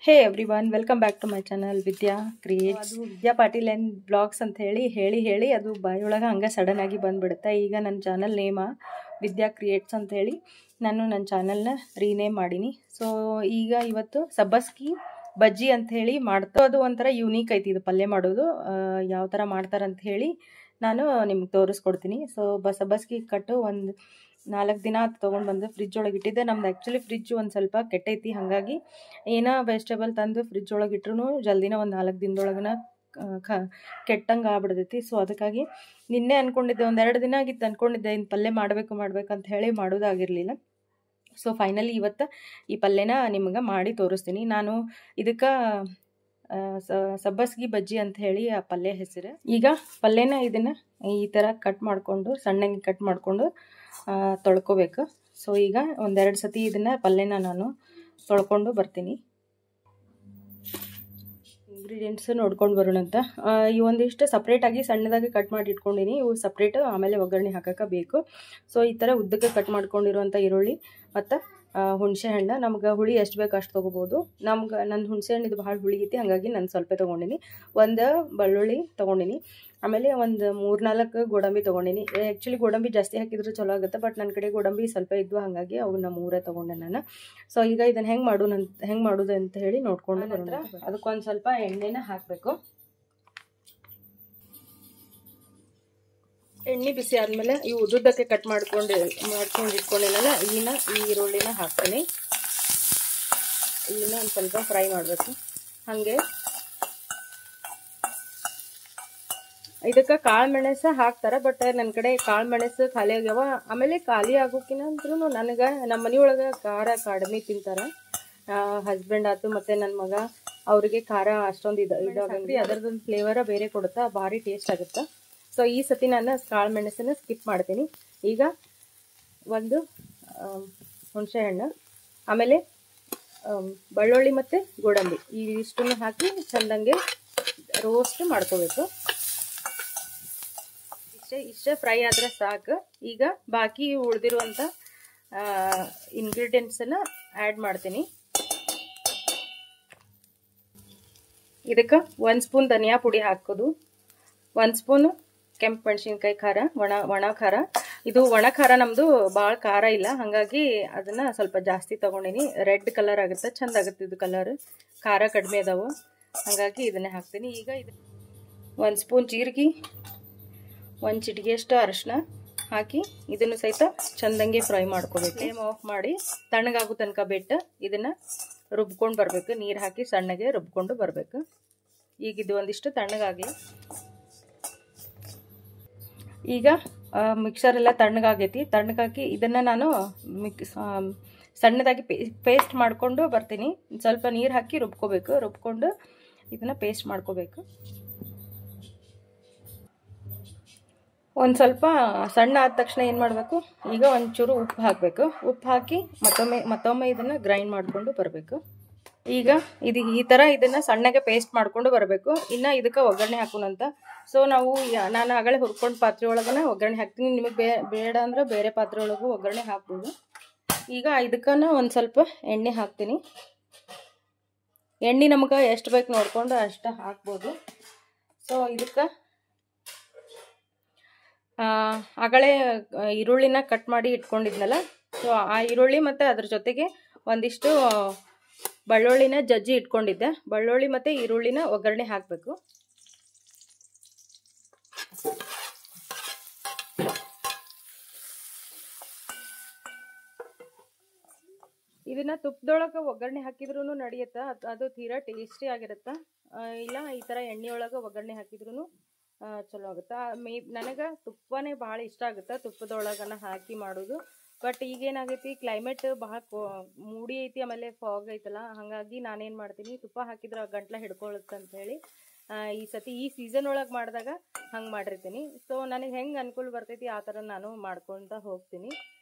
Hey everyone, welcome back to my channel Vidya creates. ಅದು Vidya Patil and blogs ಅಂತ ಹೇಳಿ ಅದು ಬಾಯೊಳಗೆ ಹಂಗೆ ಸಡನ್ ಆಗಿ ಬಂದುಬಿಡುತ್ತೆ. ಈಗ ನನ್ನ ಚಾನಲ್ ನೇಮ ವಿದ್ಯಾ ಕ್ರಿಯೇಟ್ಸ್ ಅಂತ ಹೇಳಿ ನಾನು ನನ್ನ ಚಾನಲ್ನ ರೀನೇಮ್ ಮಾಡೀನಿ. ಸೊ ಈಗ ಇವತ್ತು ಸಬ್ಬಸ್ಗಿ ಬಜ್ಜಿ ಅಂತ ಹೇಳಿ ಮಾಡ್ತಾ, ಅದು ಒಂಥರ ಯೂನಿಕ್ ಐತಿ ಇದು ಪಲ್ಯ ಮಾಡೋದು. ಯಾವ ಥರ ಮಾಡ್ತಾರಂತ ಹೇಳಿ ನಾನು ನಿಮ್ಗೆ ತೋರಿಸ್ಕೊಡ್ತೀನಿ. ಸೊ ಸಬ್ಬಸ್ಗಿ ಕಟ್ಟು ಒಂದು 4 ದಿನ ತೊಗೊಂಡು ಬಂದು ಫ್ರಿಜ್ ಒಳಗೆ ಇಟ್ಟಿದ್ದೆ. ನಮ್ದು ಆ್ಯಕ್ಚುಲಿ ಫ್ರಿಜ್ ಒಂದು ಸ್ವಲ್ಪ ಕೆಟ್ಟೈತಿ, ಹಾಗಾಗಿ ಏನೋ ವೆಜಿಟೇಬಲ್ ತಂದು ಫ್ರಿಜ್ ಒಳಗೆ ಇಟ್ರು ಜಲ್ದಿನ ಒಂದು 4 ದಿನದೊಳಗನ ಕೆಟ್ಟಂಗೆ ಆಗ್ಬಿಡ್ತೈತಿ. ಸೊ ಅದಕ್ಕಾಗಿ ನಿನ್ನೆ ಅಂದ್ಕೊಂಡಿದ್ದೆ, 1-2 ದಿನ ಆಗಿತ್ತು ಅಂದ್ಕೊಂಡಿದ್ದೆ ಇನ್ನು ಪಲ್ಯ ಮಾಡಬೇಕಂತ ಹೇಳಿ ಮಾಡೋದಾಗಿರಲಿಲ್ಲ. ಸೊ ಫೈನಲಿ ಇವತ್ತು ಈ ಪಲ್ಯನ ನಿಮ್ಗೆ ಮಾಡಿ ತೋರಿಸ್ತೀನಿ. ನಾನು ಇದಕ್ಕೆ ಸಬ್ಬಸ್ಗಿ ಬಜ್ಜಿ ಅಂತ ಹೇಳಿ ಆ ಪಲ್ಯ ಹೆಸರು. ಈಗ ಪಲ್ಯನ ಇದನ್ನು ಈ ಥರ ಕಟ್ ಮಾಡಿಕೊಂಡು ಸಣ್ಣಗೆ ಕಟ್ ಮಾಡಿಕೊಂಡು ತೊಳ್ಕೊಬೇಕು. ಸೊ ಈಗ 1-2 ಸತಿ ಇದನ್ನು ಪಲ್ಯನ ನಾನು ತೊಳ್ಕೊಂಡು ಬರ್ತೀನಿ. ಇಂಗ್ರೀಡಿಯೆಂಟ್ಸ್ ನೋಡ್ಕೊಂಡು ಬರೋಣಂತ. ಈ ಒಂದಿಷ್ಟು ಸಪ್ರೇಟಾಗಿ ಸಣ್ಣದಾಗಿ ಕಟ್ ಮಾಡಿ ಇಟ್ಕೊಂಡಿನಿ. ಇವು ಸಪ್ರೇಟ್ ಆಮೇಲೆ ಒಗ್ಗರಣೆ ಹಾಕೋಕೆ ಬೇಕು. ಸೊ ಈ ಥರ ಉದ್ದಕ್ಕೆ ಕಟ್ ಮಾಡ್ಕೊಂಡಿರುವಂಥ ಈರುಳ್ಳಿ ಮತ್ತು ಹುಣಸೆ ಹಣ್ಣು. ನಮ್ಗೆ ಹುಳಿ ಎಷ್ಟು ಬೇಕು ಅಷ್ಟು ತೊಗೋಬೋದು. ನನ್ನ ಹುಣಸೆ ಹಣ್ಣು ಇದು ಭಾಳ ಹುಳಿ ಐತಿ, ಹಾಗಾಗಿ ನಾನು ಸ್ವಲ್ಪ ತೊಗೊಂಡಿನಿ. ಒಂದು ಬೆಳ್ಳುಳ್ಳಿ ತೊಗೊಂಡಿನಿ, ಆಮೇಲೆ ಒಂದು 3-4 ಗೋಡಂಬಿ ತೊಗೊಂಡಿನಿ. ಆ್ಯಕ್ಚುಲಿ ಗೋಡಂಬಿ ಜಾಸ್ತಿ ಹಾಕಿದ್ರೆ ಚಲೋ ಆಗುತ್ತೆ, ಬಟ್ ನನ್ನ ಕಡೆ ಗೋಡಂಬಿ ಸ್ವಲ್ಪ ಇದ್ವು, ಹಾಗಾಗಿ ಅವನ್ನ 3 ತೊಗೊಂಡೆ ನಾನು. ಸೊ ಈಗ ಇದನ್ನು ಹೆಂಗೆ ಮಾಡೋದು ಅಂತ ಹೇಳಿ ನೋಡ್ಕೊಂಡು ಬರೋಣ. ಅದಕ್ಕೊಂದು ಸ್ವಲ್ಪ ಎಣ್ಣೆನ ಹಾಕಬೇಕು. ಎಣ್ಣೆ ಬಿಸಿ ಆದಮೇಲೆ ಈ ಉದ್ದುದ್ದಕ್ಕೆ ಕಟ್ ಮಾಡ್ಕೊಂಡು ಇಟ್ಕೊಂಡಿಲ್ಲ ಈ ಈರುಳ್ಳಿನ ಹಾಕ್ತೀನಿ. ಇದನ್ನ ಒಂದು ಸ್ವಲ್ಪ ಫ್ರೈ ಮಾಡಬೇಕು. ಹಾಗೆ ಇದಕ್ಕೆ ಕಾಳು ಮೆಣಸು ಹಾಕ್ತಾರೆ, ಬಟ್ ನನ್ನ ಕಡೆ ಕಾಳು ಮೆಣಸು ಖಾಲಿ ಆಗ್ಯಾವ. ಆಮೇಲೆ ಖಾಲಿ ಆಗೋಕಿನ ಅಂದ್ರೂ ನನಗೆ ನಮ್ಮ ಮನೆಯೊಳಗೆ ಖಾರ ಕಡಿಮೆ ತಿಂತಾರೆ. ಹಸ್ಬೆಂಡ್ ಆಯ್ತು ಮತ್ತು ನನ್ನ ಮಗ, ಅವರಿಗೆ ಖಾರ ಅಷ್ಟೊಂದು ಇದಾಗಂಗ್ರಿ. ಅದರದೊಂದು ಫ್ಲೇವರ ಬೇರೆ ಕೊಡುತ್ತಾ, ಭಾರಿ ಟೇಸ್ಟ್ ಆಗುತ್ತೆ. ಸೊ ಈ ಸತಿ ನಾನು ಕಾಳು ಮೆಣಸನ್ನು ಸ್ಕಿಪ್ ಮಾಡ್ತೀನಿ. ಈಗ ಒಂದು ಹುಣಸೆ ಹಣ್ಣು, ಆಮೇಲೆ ಬೆಳ್ಳುಳ್ಳಿ ಮತ್ತು ಗೋಡಂಬಿ ಇಷ್ಟನ್ನು ಹಾಕಿ ಚೆಂದಂಗೆ ರೋಸ್ಟ್ ಮಾಡ್ಕೋಬೇಕು. ಇಷ್ಟೇ ಫ್ರೈ ಆದರೆ ಸಾಕು. ಈಗ ಬಾಕಿ ಉಳಿದಿರುವಂಥ ಇಂಗ್ರೀಡಿಯೆಂಟ್ಸನ್ನು ಆ್ಯಡ್ ಮಾಡ್ತೀನಿ. ಇದಕ್ಕೆ 1 ಸ್ಪೂನ್ ಧನಿಯಾ ಪುಡಿ ಹಾಕೋದು, 1 ಸ್ಪೂನು ಕೆಂಪು ಮೆಣಸಿನ್ಕಾಯಿ ಖಾರ, ಒಣ ಖಾರ. ಇದು ಒಣ ಖಾರ ನಮ್ಮದು ಭಾಳ ಖಾರ ಇಲ್ಲ, ಹಾಗಾಗಿ ಅದನ್ನು ಸ್ವಲ್ಪ ಜಾಸ್ತಿ ತೊಗೊಂಡಿನಿ. ರೆಡ್ ಕಲರ್ ಆಗುತ್ತೆ, ಚೆಂದ ಆಗುತ್ತೆ ಇದು ಕಲರ್. ಖಾರ ಕಡಿಮೆ ಅದಾವೆ, ಹಾಗಾಗಿ ಇದನ್ನೇ ಹಾಕ್ತೀನಿ. ಈಗ 1 ಸ್ಪೂನ್ ಜೀರಿಗೆ, 1 ಚಿಟಿಗೆಯಷ್ಟು ಅರಿಶಿನ ಹಾಕಿ ಇದನ್ನು ಸಹಿತ ಚೆಂದಂಗೆ ಫ್ರೈ ಮಾಡ್ಕೋಬೇಕು. ಫ್ಲೇಮ್ ಆಫ್ ಮಾಡಿ ತಣ್ಣಗಾಗೋ ತನಕ ಬಿಟ್ಟು ಇದನ್ನು ರುಬ್ಕೊಂಡು ಬರಬೇಕು. ನೀರು ಹಾಕಿ ಸಣ್ಣಗೆ ರುಬ್ಕೊಂಡು ಬರಬೇಕು. ಈಗ ಇದು ಒಂದಿಷ್ಟು ತಣ್ಣಗಾಗಲಿ. ಈಗ ಮಿಕ್ಸರೆಲ್ಲ ತಣ್ಣಗಾಗೈತಿ. ತಣ್ಣಗಾಕಿ ಇದನ್ನು ನಾನು ಸಣ್ಣದಾಗಿ ಪೇಸ್ಟ್ ಮಾಡಿಕೊಂಡು ಬರ್ತೀನಿ. ಸ್ವಲ್ಪ ನೀರು ಹಾಕಿ ರುಬ್ಕೊಂಡು ಇದನ್ನು ಪೇಸ್ಟ್ ಮಾಡ್ಕೋಬೇಕು. ಒಂದು ಸ್ವಲ್ಪ ಸಣ್ಣ ಆದ ತಕ್ಷಣ ಏನು ಮಾಡಬೇಕು, ಈಗ ಒಂಚೂರು ಉಪ್ಪು ಹಾಕಬೇಕು. ಉಪ್ಪು ಹಾಕಿ ಮತ್ತೊಮ್ಮೆ ಇದನ್ನು ಗ್ರೈಂಡ್ ಮಾಡಿಕೊಂಡು ಬರಬೇಕು. ಈಗ ಈ ಥರ ಇದನ್ನು ಸಣ್ಣಗೆ ಪೇಸ್ಟ್ ಮಾಡ್ಕೊಂಡು ಬರಬೇಕು. ಇನ್ನು ಇದಕ್ಕೆ ಒಗ್ಗರಣೆ ಹಾಕೋಣಂತ. ಸೊ ನಾನು ಆಗಲೇ ಹುರ್ಕೊಂಡು ಪಾತ್ರೆ ಒಳಗನ ಒಗ್ಗರಣೆ ಹಾಕ್ತೀನಿ. ನಿಮಗೆ ಬೇಡ ಅಂದ್ರೆ ಬೇರೆ ಪಾತ್ರೆ ಒಳಗೂ ಒಗ್ಗರಣೆ ಹಾಕ್ಬೋದು. ಈಗ ಇದಕ್ಕನ ಒಂದು ಸ್ವಲ್ಪ ಎಣ್ಣೆ ಹಾಕ್ತೀನಿ. ಎಣ್ಣೆ ನಮಗೆ ಎಷ್ಟು ಬೇಕು ನೋಡಿಕೊಂಡು ಅಷ್ಟು ಹಾಕ್ಬೋದು. ಸೊ ಇದಕ್ಕೆ ಆಗಲೇ ಈರುಳ್ಳಿನ ಕಟ್ ಮಾಡಿ ಇಟ್ಕೊಂಡಿದ್ನಲ್ಲ, ಸೊ ಆ ಈರುಳ್ಳಿ ಮತ್ತು ಅದ್ರ ಜೊತೆಗೆ ಒಂದಿಷ್ಟು ಬೆಳ್ಳುಳ್ಳಿನ ಜಜ್ಜಿ ಇಟ್ಕೊಂಡಿದ್ದೆ. ಬೆಳ್ಳುಳ್ಳಿ ಮತ್ತು ಈರುಳ್ಳಿನ ಒಗ್ಗರಣೆ ಹಾಕಬೇಕು. ಇದನ್ನ ತುಪ್ಪದೊಳಗೆ ಒಗ್ಗರಣೆ ಹಾಕಿದ್ರೂ ನಡೆಯುತ್ತೆ, ಅದು ತೀರಾ ಟೇಸ್ಟಿ ಆಗಿರುತ್ತೆ. ಇಲ್ಲ ಈ ಥರ ಎಣ್ಣೆಯೊಳಗೆ ಒಗ್ಗರಣೆ ಹಾಕಿದ್ರೂ ಚಲೋ ಆಗುತ್ತೆ. ನನಗೆ ತುಪ್ಪನೇ ಭಾಳ ಇಷ್ಟ ಆಗುತ್ತೆ, ತುಪ್ಪದೊಳಗನ ಹಾಕಿ ಮಾಡೋದು. ಬಟ್ ಈಗೇನಾಗೈತಿ, ಕ್ಲೈಮೇಟ್ ಭಾಳ ಮೂಡಿ ಐತಿ, ಆಮೇಲೆ ಫಾಗ್ ಐತಲ್ಲ, ಹಾಗಾಗಿ ನಾನೇನು ಮಾಡ್ತೀನಿ, ತುಪ್ಪ ಹಾಕಿದ್ರೆ ಗಂಟ್ಲ ಹಿಡ್ಕೊಳ್ಳುತ್ತೆ ಅಂಥೇಳಿ ಈ ಸತಿ ಈ ಸೀಸನ್ ಒಳಗೆ ಮಾಡಿದಾಗ ಹಂಗೆ ಮಾಡಿರ್ತೀನಿ. ಸೊ ನನಗೆ ಹೆಂಗೆ ಅನುಕೂಲ ಬರ್ತೈತಿ ಆ ಥರ ನಾನು ಮಾಡ್ಕೊತ ಹೋಗ್ತೀನಿ.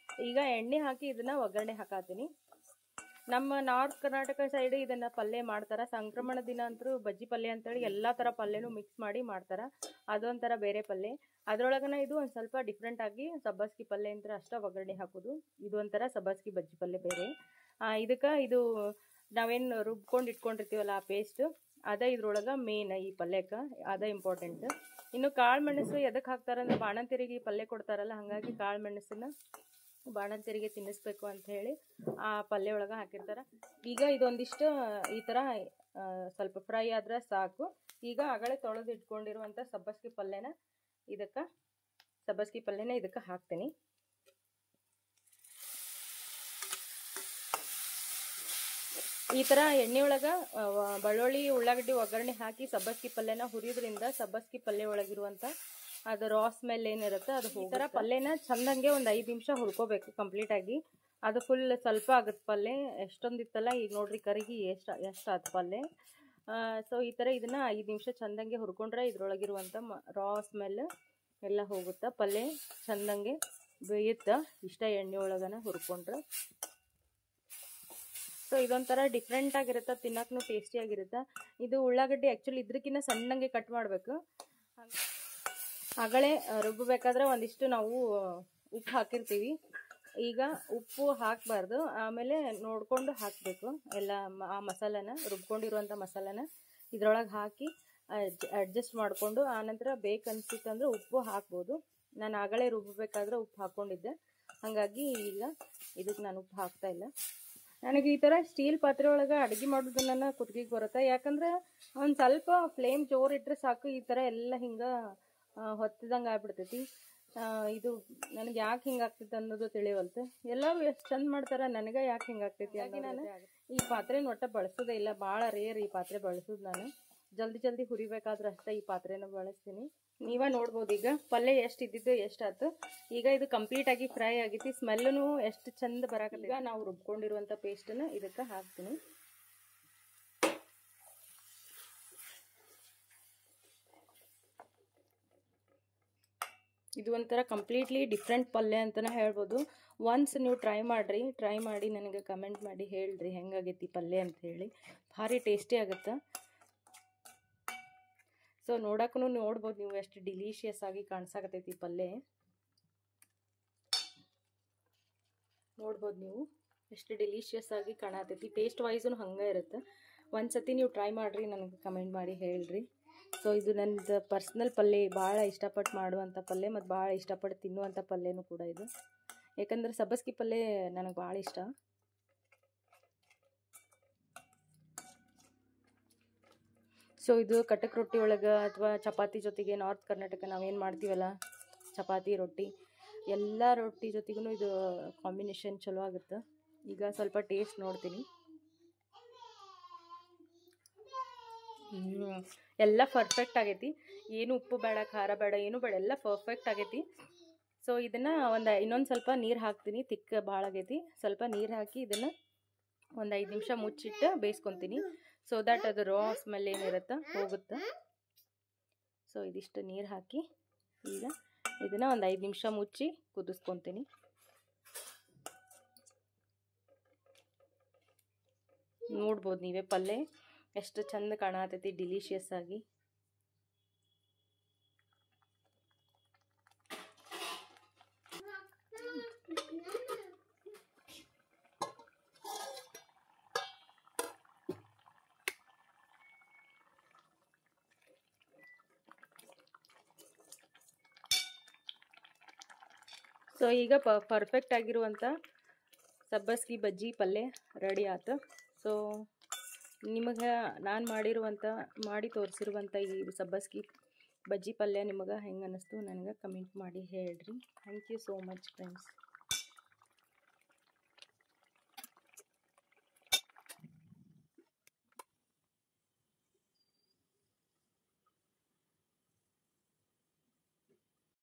ಈಗ ಎಣ್ಣೆ ಹಾಕಿ ಇದನ್ನು ಒಗ್ಗರಣೆ ಹಾಕಾತೀನಿ. ನಮ್ಮ ನಾರ್ತ್ ಕರ್ನಾಟಕ ಸೈಡ್ ಇದನ್ನು ಪಲ್ಯ ಮಾಡ್ತಾರೆ. ಸಂಕ್ರಮಣ ದಿನ ಅಂತೂ ಬಜ್ಜಿ ಪಲ್ಯ ಅಂತೇಳಿ ಎಲ್ಲ ಥರ ಪಲ್ಯನೂ ಮಿಕ್ಸ್ ಮಾಡಿ ಮಾಡ್ತಾರೆ. ಅದೊಂಥರ ಬೇರೆ ಪಲ್ಯ. ಅದರೊಳಗನ ಇದು ಒಂದು ಸ್ವಲ್ಪ ಡಿಫ್ರೆಂಟಾಗಿ ಸಬ್ಬಸ್ಗಿ ಪಲ್ಯ ಅಂತ ಅಷ್ಟೇ ಒಗ್ಗರಣೆ ಹಾಕೋದು. ಇದು ಒಂಥರ ಸಬ್ಬಸ್ಗಿ ಬಜ್ಜಿ ಪಲ್ಯ ಬೇರೆ. ಇದಕ್ಕೆ ಇದು ನಾವೇನು ರುಬ್ಕೊಂಡು ಇಟ್ಕೊಂಡಿರ್ತೀವಲ್ಲ ಆ ಪೇಸ್ಟ್ ಅದ ಇದ್ರೊಳಗೆ ಮೇನ್ ಈ ಪಲ್ಯಕ್ಕೆ ಅದ ಇಂಪಾರ್ಟೆಂಟ್. ಇನ್ನು ಕಾಳು ಮೆಣಸು ಎದಕ್ಕೆ ಹಾಕ್ತಾರಂದ್ರೆ ಬಾಣಂತಿಯರಿಗೆ ಪಲ್ಯ ಕೊಡ್ತಾರಲ್ಲ, ಹಾಗಾಗಿ ಕಾಳು ಮೆಣಸನ್ನ ಬಾಣಂತಿಯರಿಗೆ ತಿನ್ನಿಸ್ಬೇಕು ಅಂತ ಹೇಳಿ ಆ ಪಲ್ಯ ಒಳಗೆ ಹಾಕಿರ್ತಾರೆ. ಈಗ ಇದೊಂದಿಷ್ಟು ಈ ಥರ ಸ್ವಲ್ಪ ಫ್ರೈ ಆದ್ರೆ ಸಾಕು. ಈಗ ಆಗಲೇ ತೊಳೆದು ಇಟ್ಕೊಂಡಿರುವಂಥ ಸಬ್ಬಸ್ಗೆ ಪಲ್ಯನ ಇದಕ್ಕೆ ಹಾಕ್ತೀನಿ. ಈ ಥರ ಎಣ್ಣೆ ಒಳಗೆ ಬೆಳ್ಳುಳ್ಳಿ ಉಳ್ಳಾಗಡ್ಡಿ ಒಗ್ಗರಣೆ ಹಾಕಿ ಸಬ್ಬಸ್ಗೆ ಪಲ್ಯನ ಹುರಿಯೋದ್ರಿಂದ ಸಬ್ಬಸ್ಗೆ ಪಲ್ಯ ಒಳಗಿರುವಂಥ ಅದು ರಾ ಸ್ಮೆಲ್ ಏನಿರುತ್ತೆ ಅದು ಈ ಥರ ಪಲ್ಯನ ಚಂದಂಗೆ ಒಂದು 5 ನಿಮಿಷ ಹುರ್ಕೋಬೇಕು ಕಂಪ್ಲೀಟಾಗಿ. ಅದು ಫುಲ್ ಸ್ವಲ್ಪ ಆಗುತ್ತೆ ಪಲ್ಯ. ಎಷ್ಟೊಂದಿತ್ತಲ್ಲ ಈಗ ನೋಡ್ರಿ ಕರಿಗಿ ಎಷ್ಟು ಆದ ಪಲ್ಯ. ಸೊ ಈ ಥರ ಇದನ್ನು 5 ನಿಮಿಷ ಚಂದಂಗೆ ಹುರ್ಕೊಂಡ್ರೆ ಇದ್ರೊಳಗಿರುವಂಥ ರಾ ಸ್ಮೆಲ್ ಎಲ್ಲ ಹೋಗುತ್ತೆ. ಪಲ್ಯ ಚಂದಂಗೆ ಬೇಯುತ್ತೆ ಇಷ್ಟ ಎಣ್ಣೆ ಒಳಗನ ಹುರ್ಕೊಂಡ್ರೆ. ಸೊ ಇದೊಂಥರ ಡಿಫ್ರೆಂಟ್ ಆಗಿರುತ್ತೆ, ತಿನ್ನಕ್ಕೂ ಟೇಸ್ಟಿಯಾಗಿರುತ್ತೆ. ಇದು ಉಳ್ಳಾಗಡ್ಡಿ ಆ್ಯಕ್ಚುಲಿ ಇದ್ರಕ್ಕಿಂತ ಸಣ್ಣಂಗೆ ಕಟ್ ಮಾಡಬೇಕು. ಆಗಲೇ ರುಬ್ಬಬೇಕಾದ್ರೆ ಒಂದಿಷ್ಟು ನಾವು ಉಪ್ಪು ಹಾಕಿರ್ತೀವಿ. ಈಗ ಉಪ್ಪು ಹಾಕಬಾರ್ದು, ಆಮೇಲೆ ನೋಡಿಕೊಂಡು ಹಾಕಬೇಕು. ಎಲ್ಲ ಆ ಮಸಾಲೆನ ರುಬ್ಕೊಂಡಿರುವಂಥ ಮಸಾಲೆನ ಇದ್ರೊಳಗೆ ಹಾಕಿ ಅಡ್ಜಸ್ಟ್ ಮಾಡಿಕೊಂಡು ಆನಂತರ ಬೇಕನ್ಸಿತ್ತಂದ್ರೆ ಉಪ್ಪು ಹಾಕ್ಬೋದು. ನಾನು ಆಗಲೇ ರುಬ್ಬಬೇಕಾದ್ರೆ ಉಪ್ಪು ಹಾಕ್ಕೊಂಡಿದ್ದೆ, ಹಾಗಾಗಿ ಈಗ ಇದಕ್ಕೆ ನಾನು ಉಪ್ಪು ಹಾಕ್ತಾಯಿಲ್ಲ. ನನಗೆ ಈ ಥರ ಸ್ಟೀಲ್ ಪಾತ್ರೆ ಒಳಗೆ ಅಡುಗೆ ಮಾಡೋದನ್ನ ಕುತ್ತಿಗೆಗೆ ಬರುತ್ತೆ. ಯಾಕಂದ್ರೆ ಒಂದು ಸ್ವಲ್ಪ ಫ್ಲೇಮ್ ಜೋರಿಟ್ರೆ ಸಾಕು, ಈ ಥರ ಎಲ್ಲ ಹಿಂಗೆ ಹೊತ್ತಿದಂಗೆ ಆಗ್ಬಿಡ್ತೈತಿ. ಇದು ನನಗೆ ಯಾಕೆ ಹಿಂಗಾಗ್ತೈತೆ ಅನ್ನೋದು ತಿಳಿವಲ್ತೆ. ಎಲ್ಲರೂ ಎಷ್ಟು ಚಂದ ಮಾಡ್ತಾರೆ, ನನಗೆ ಯಾಕೆ ಹಿಂಗಾಗ್ತೈತಿ ಹಾಗೆ ನಾನು ಈ ಪಾತ್ರೆನ ಒಟ್ಟು ಬಳಸೋದೇ ಇಲ್ಲ. ಭಾಳ ರೇರ್ ಈ ಪಾತ್ರೆ ಬಳಸೋದು. ನಾನು ಜಲ್ದಿ ಹುರಿಬೇಕಾದ್ರೆ ಅಷ್ಟೇ ಈ ಪಾತ್ರೆನ ಬಳಸ್ತೀನಿ. ನೀವೇ ನೋಡ್ಬೋದು ಈಗ ಪಲ್ಯ ಎಷ್ಟು ಇದ್ದಿದ್ದು ಎಷ್ಟಾಯ್ತು. ಈಗ ಇದು ಕಂಪ್ಲೀಟಾಗಿ ಫ್ರೈ ಆಗೈತಿ, ಸ್ಮೆಲ್ಲೂ ಎಷ್ಟು ಚಂದ ಬರಾಕತ್ತೆ. ಈಗ ನಾವು ರುಬ್ಕೊಂಡಿರುವಂಥ ಪೇಸ್ಟನ್ನು ಇದಕ್ಕೆ ಹಾಕ್ತೀನಿ. ಇದು ಒಂಥರ ಕಂಪ್ಲೀಟ್ಲಿ ಡಿಫ್ರೆಂಟ್ ಪಲ್ಯ ಅಂತಲೇ ಹೇಳ್ಬೋದು. ಒನ್ಸ್ ನೀವು ಟ್ರೈ ಮಾಡಿ ನನಗೆ ಕಮೆಂಟ್ ಮಾಡಿ ಹೇಳ್ರಿ ಹೆಂಗಾಗೈತಿ ಪಲ್ಯ ಅಂತ ಹೇಳಿ. ಭಾರಿ ಟೇಸ್ಟಿ ಆಗುತ್ತೆ. ಸೊ ನೋಡಕ್ಕೂ ನೋಡ್ಬೋದು ನೀವು ಎಷ್ಟು ಡಿಲೀಷಿಯಸ್ ಆಗಿ ಕಾಣಿಸಾಕತ್ತೈತಿ ಪಲ್ಯ. ನೋಡ್ಬೋದು ನೀವು ಎಷ್ಟು ಡಿಲೀಷಿಯಸ್ ಆಗಿ ಕಾಣತೈತಿ. ಟೇಸ್ಟ್ ವೈಸೂ ಹಂಗೆ ಇರುತ್ತೆ. ಒಂದ್ಸತಿ ನೀವು ಟ್ರೈ ಮಾಡಿರಿ, ನನಗೆ ಕಮೆಂಟ್ ಮಾಡಿ ಹೇಳ್ರಿ. ಸೊ ಇದು ನನ್ನದು ಪರ್ಸ್ನಲ್ ಪಲ್ಯ, ಭಾಳ ಇಷ್ಟಪಟ್ಟು ಮಾಡುವಂಥ ಪಲ್ಯ ಮತ್ತು ಭಾಳ ಇಷ್ಟಪಟ್ಟು ತಿನ್ನುವಂಥ ಪಲ್ಯನೂ ಕೂಡ ಇದು. ಯಾಕಂದ್ರೆ ಸಬ್ಬಸ್ಗೆ ಪಲ್ಯ ನನಗೆ ಭಾಳ ಇಷ್ಟ. ಸೊ ಇದು ಕಟಕ್ ರೊಟ್ಟಿ ಒಳಗೆ ಅಥವಾ ಚಪಾತಿ ಜೊತೆಗೆ, ನಾರ್ತ್ ಕರ್ನಾಟಕ ನಾವೇನು ಮಾಡ್ತೀವಲ್ಲ ಚಪಾತಿ ರೊಟ್ಟಿ, ಎಲ್ಲ ರೊಟ್ಟಿ ಜೊತೆಗೂ ಇದು ಕಾಂಬಿನೇಷನ್ ಚಲೋ ಆಗುತ್ತೆ. ಈಗ ಸ್ವಲ್ಪ ಟೇಸ್ಟ್ ನೋಡ್ತೀನಿ. ಎಲ್ಲ ಪರ್ಫೆಕ್ಟ್ ಆಗೈತಿ. ಏನು ಉಪ್ಪು ಬೇಡ, ಖಾರ ಬೇಡ, ಏನು ಬೇಡ, ಎಲ್ಲ ಪರ್ಫೆಕ್ಟ್ ಆಗೈತಿ. ಸೊ ಇದನ್ನು ಇನ್ನೊಂದು ಸ್ವಲ್ಪ ನೀರು ಹಾಕ್ತೀನಿ. ತಿಕ್ಕ ಭಾಳ ಆಗೈತಿ. ಸ್ವಲ್ಪ ನೀರು ಹಾಕಿ ಇದನ್ನು ಒಂದು 5 ನಿಮಿಷ ಮುಚ್ಚಿಟ್ಟು ಬೇಯಿಸ್ಕೊತೀನಿ. ಸೊ ದ್ಯಾಟ್ ಅದು ರಾ ಸ್ಮೆಲ್ ಏನಿರುತ್ತೆ ಹೋಗುತ್ತೆ. ಸೊ ಇದಿಷ್ಟು ನೀರು ಹಾಕಿ ಈಗ ಇದನ್ನು ಒಂದು 5 ನಿಮಿಷ ಮುಚ್ಚಿ ಕುದಿಸ್ಕೊತೀನಿ. ನೋಡ್ಬೋದು ನೀವೇ ಪಲ್ಯ ಎಷ್ಟು ಚಂದ ಕಾಣತೈತಿ, ಡಿಲಿಷಿಯಸ್ ಆಗಿ. ಸೊ ಈಗ ಪರ್ಫೆಕ್ಟ್ ಆಗಿರುವಂಥ ಸಬ್ಬಸ್ಗಿ ಬಜ್ಜಿ ಪಲ್ಯ ರೆಡಿ ಆಯ್ತು. ಸೊ ನಿಮಗೆ ನಾನು ಮಾಡಿ ತೋರಿಸಿರುವಂಥ ಈ ಸಬ್ಬಸ್ಗಿ ಬಜ್ಜಿ ಪಲ್ಯ ನಿಮಗೆ ಹೆಂಗೆ ಅನ್ನಿಸ್ತು ನನಗೆ ಕಮೆಂಟ್ ಮಾಡಿ ಹೇಳ್ರಿ. Thank you so much friends.